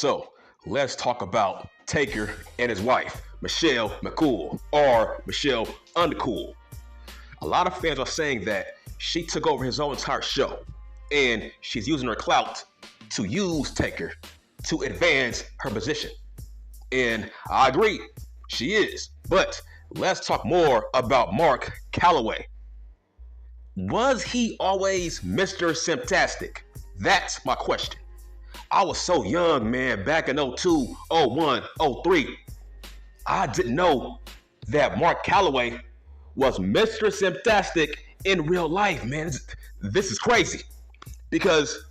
So let's talk about Taker and his wife, Michelle McCool, or Michelle Undercool. A lot of fans are saying that she took over his whole entire show, and she's using her clout to use Taker to advance her position. And I agree, she is. But let's talk more about Mark Calloway. Was he always Mr. Simp-Tastic? That's my question. I was so young, man, back in 02, 01, 03. I didn't know that Mark Calloway was Mr. Simp-Tastic in real life, man. This is crazy. Because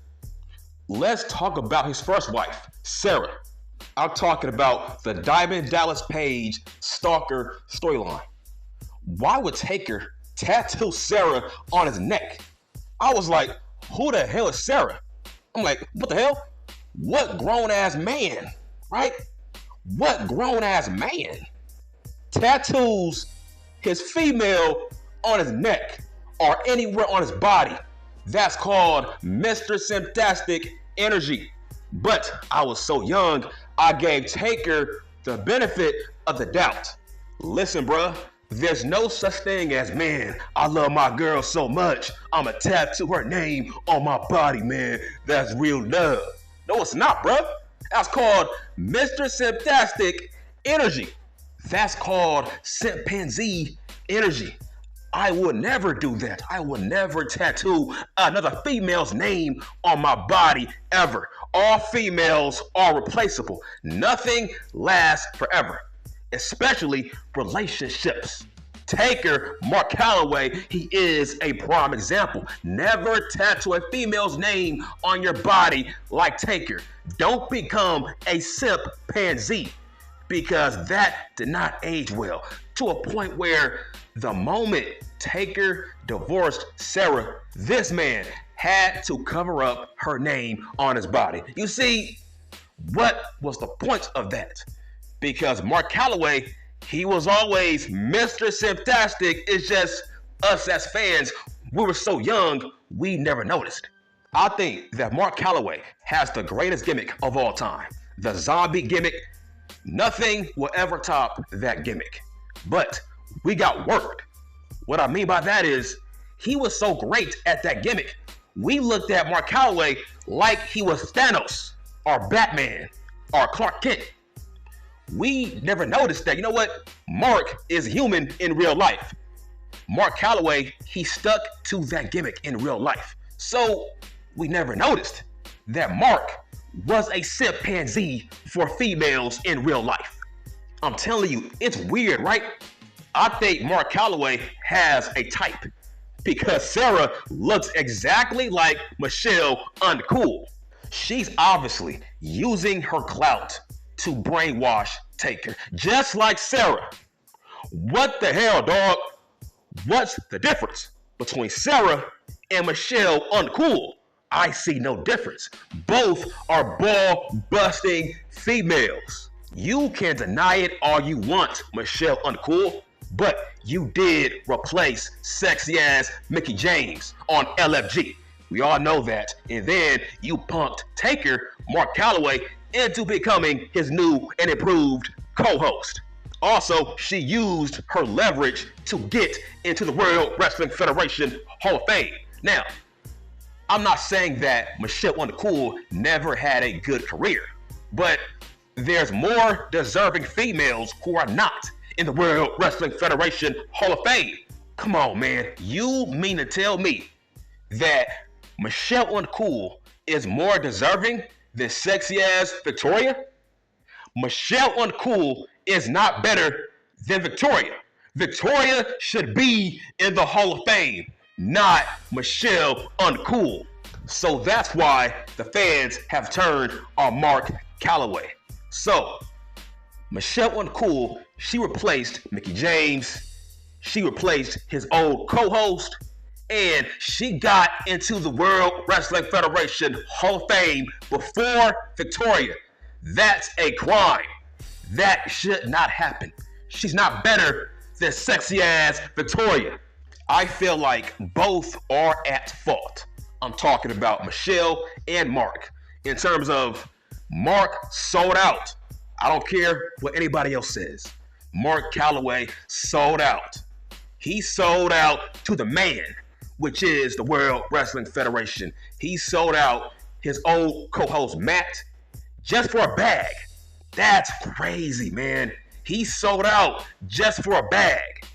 let's talk about his first wife, Sarah. I'm talking about the Diamond Dallas Page stalker storyline. Why would Taker tattoo Sarah on his neck? I was like, who the hell is Sarah? I'm like, what the hell? What grown-ass man, right? What grown-ass man tattoos his female on his neck or anywhere on his body? That's called Mr. Simp-Tastic energy. But I was so young, I gave Taker the benefit of the doubt. Listen, bruh, there's no such thing as, man, I love my girl so much, I'ma tattoo her name on my body, man. That's real love. No, it's not, bruh. That's called Mr. Simp-Tastic energy. That's called chimpanzee energy. I would never do that. I would never tattoo another female's name on my body ever. All females are replaceable. Nothing lasts forever, especially relationships. Taker, Mark Calloway, he is a prime example. Never tattoo a female's name on your body like Taker. Don't become a simp-pansy, because that did not age well, to a point where the moment Taker divorced Sarah, this man had to cover up her name on his body. You see, what was the point of that? Because Mark Calloway, he was always Mr. Simp-Tastic. It's just us as fans, we were so young, we never noticed. I think that Mark Calloway has the greatest gimmick of all time. The zombie gimmick. Nothing will ever top that gimmick. But we got worked. What I mean by that is, he was so great at that gimmick, we looked at Mark Calloway like he was Thanos, or Batman, or Clark Kent. We never noticed that, you know what? Mark is human in real life. Mark Calloway, he stuck to that gimmick in real life. So we never noticed that Mark was a chimpanzee for females in real life. I'm telling you, it's weird, right? I think Mark Calloway has a type, because Sarah looks exactly like Michelle Uncool. She's obviously using her clout to brainwash Taker, just like Sarah. What the hell, dog? What's the difference between Sarah and Michelle Uncool? I see no difference. Both are ball-busting females. You can deny it all you want, Michelle Uncool, but you did replace sexy-ass Mickie James on LFG. We all know that. And then you punked Taker, Mark Calloway, into becoming his new and improved co-host. Also, she used her leverage to get into the World Wrestling Federation Hall of Fame. Now, I'm not saying that Michelle Undercool never had a good career, but there's more deserving females who are not in the World Wrestling Federation Hall of Fame. Come on, man. You mean to tell me that Michelle Undercool is more deserving than sexy-ass Victoria? Michelle Undercool is not better than Victoria. Victoria should be in the Hall of Fame, not Michelle Undercool. So that's why the fans have turned on Mark Calloway. So, Michelle Undercool, she replaced Mickie James, she replaced his old co-host, and she got into the World Wrestling Federation Hall of Fame before Victoria. That's a crime. That should not happen. She's not better than sexy-ass Victoria. I feel like both are at fault. I'm talking about Michelle and Mark in terms of Mark sold out. I don't care what anybody else says. Mark Calloway sold out. He sold out to the man, which is the World Wrestling Federation. He sold out his old co-host Matt just for a bag. That's crazy, man. He sold out just for a bag.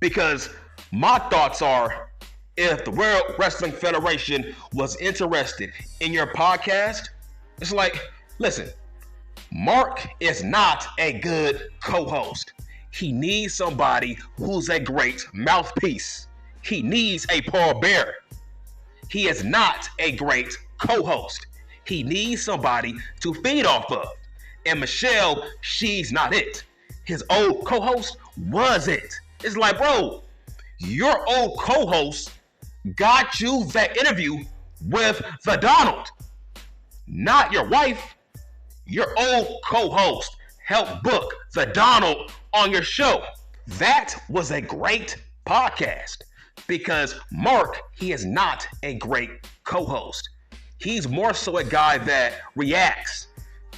Because my thoughts are, if the World Wrestling Federation was interested in your podcast, it's like, listen, Mark is not a good co-host. He needs somebody who's a great mouthpiece. He needs a pallbearer. He is not a great co-host. He needs somebody to feed off of. And Michelle, she's not it. His old co-host was it. It's like, bro, your old co-host got you that interview with the Donald, not your wife. Your old co-host helped book the Donald on your show. That was a great podcast because Mark, he is not a great co-host. He's more so a guy that reacts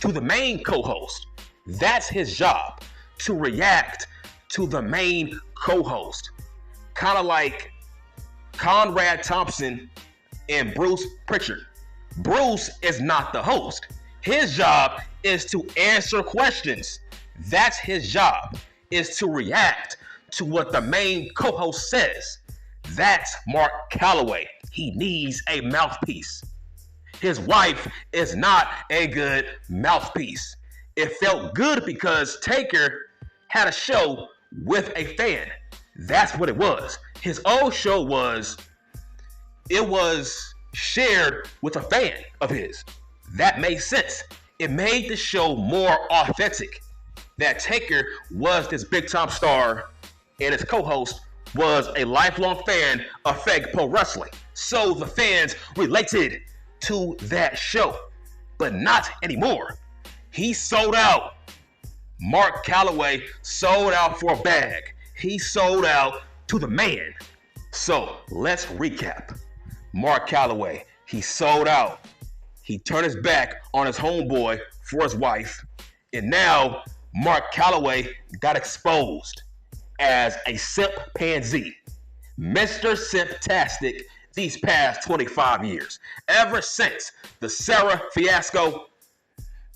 to the main co-host. That's his job, to react to the main co-host. Kind of like Conrad Thompson and Bruce Pritchard. Bruce is not the host. His job is to answer questions. That's his job, is to react to what the main co-host says. That's Mark Calloway. He needs a mouthpiece. His wife is not a good mouthpiece. It felt good because Taker had a show with a fan. That's what it was. His old show was shared with a fan of his. That made sense. It made the show more authentic. That Taker was this big time star and his co-host was a lifelong fan of fake pro wrestling. So the fans related to that show, but not anymore. He sold out. Mark Calloway sold out for a bag. He sold out to the man. So let's recap. Mark Calloway, he sold out. He turned his back on his homeboy for his wife. And now Mark Calloway got exposed as a simp pansy. Mr. Simp-Tastic these past 25 years. Ever since the Sarah fiasco,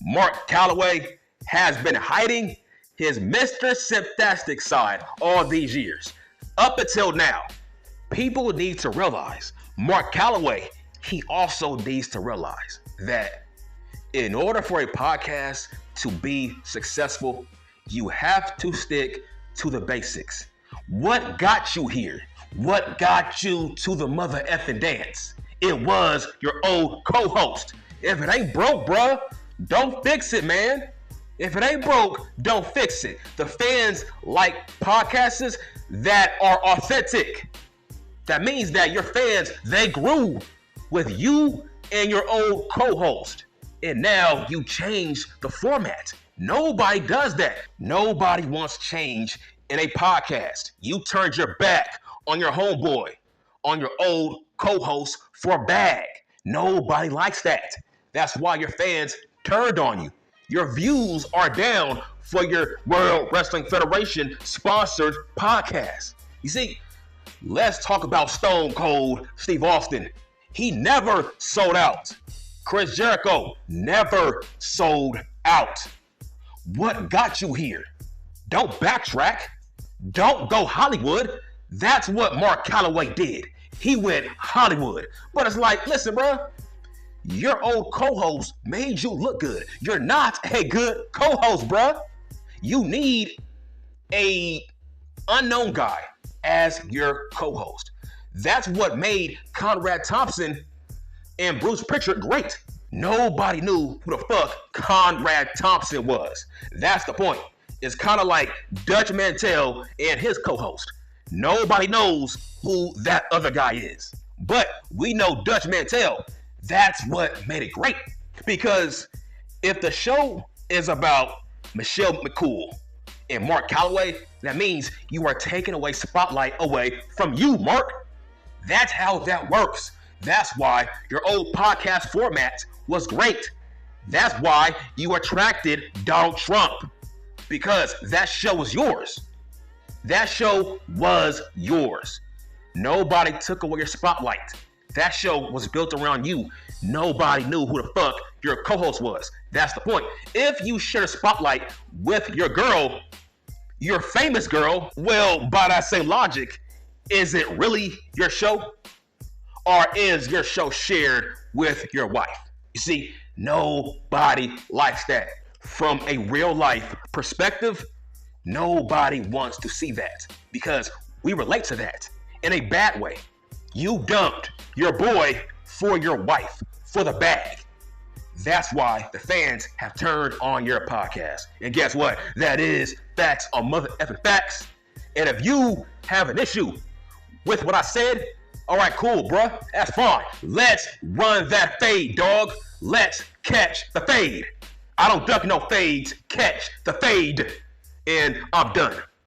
Mark Calloway has been hiding his Mr. Simp-Tastic side all these years. Up until now, people need to realize Mark Calloway, he also needs to realize that in order for a podcast to be successful, you have to stick to the basics. What got you here? What got you to the mother effing dance? It was your old co-host. If it ain't broke, bruh, don't fix it, man. If it ain't broke, don't fix it. The fans like podcasters that are authentic. That means that your fans, they grew with you and your old co-host. And now you change the format. Nobody does that. Nobody wants change in a podcast. You turned your back on your homeboy, on your old co-host for a bag. Nobody likes that. That's why your fans turned on you. Your views are down for your World Wrestling Federation sponsored podcast. You see, let's talk about Stone Cold Steve Austin. He never sold out. Chris Jericho never sold out. What got you here? Don't backtrack. Don't go Hollywood. That's what Mark Calloway did. He went Hollywood. But it's like, listen, bro, your old co-host made you look good. You're not a good co-host, bro. You need a unknown guy as your co-host. That's what made Conrad Thompson and Bruce Pritchard great. Nobody knew who the fuck Conrad Thompson was. That's the point. It's kind of like Dutch Mantell and his co-host. Nobody knows who that other guy is. But we know Dutch Mantell. That's what made it great. Because if the show is about Michelle McCool and Mark Calloway, that means you are taking away spotlight away from you, Mark. That's how that works. That's why your old podcast format was great. That's why you attracted Donald Trump, because that show was yours. That show was yours. Nobody took away your spotlight. That show was built around you. Nobody knew who the fuck your co-host was. That's the point. If you share a spotlight with your girl, your famous girl, well, by that same logic, is it really your show? Or is your show shared with your wife? You see, nobody likes that. From a real life perspective, nobody wants to see that because we relate to that in a bad way. You dumped your boy for your wife, for the bag. That's why the fans have turned on your podcast. And guess what? That is facts on mother effing facts. And if you have an issue with what I said, all right, cool, bruh. That's fine. Let's run that fade, dog. Let's catch the fade. I don't duck no fades. Catch the fade. And I'm done.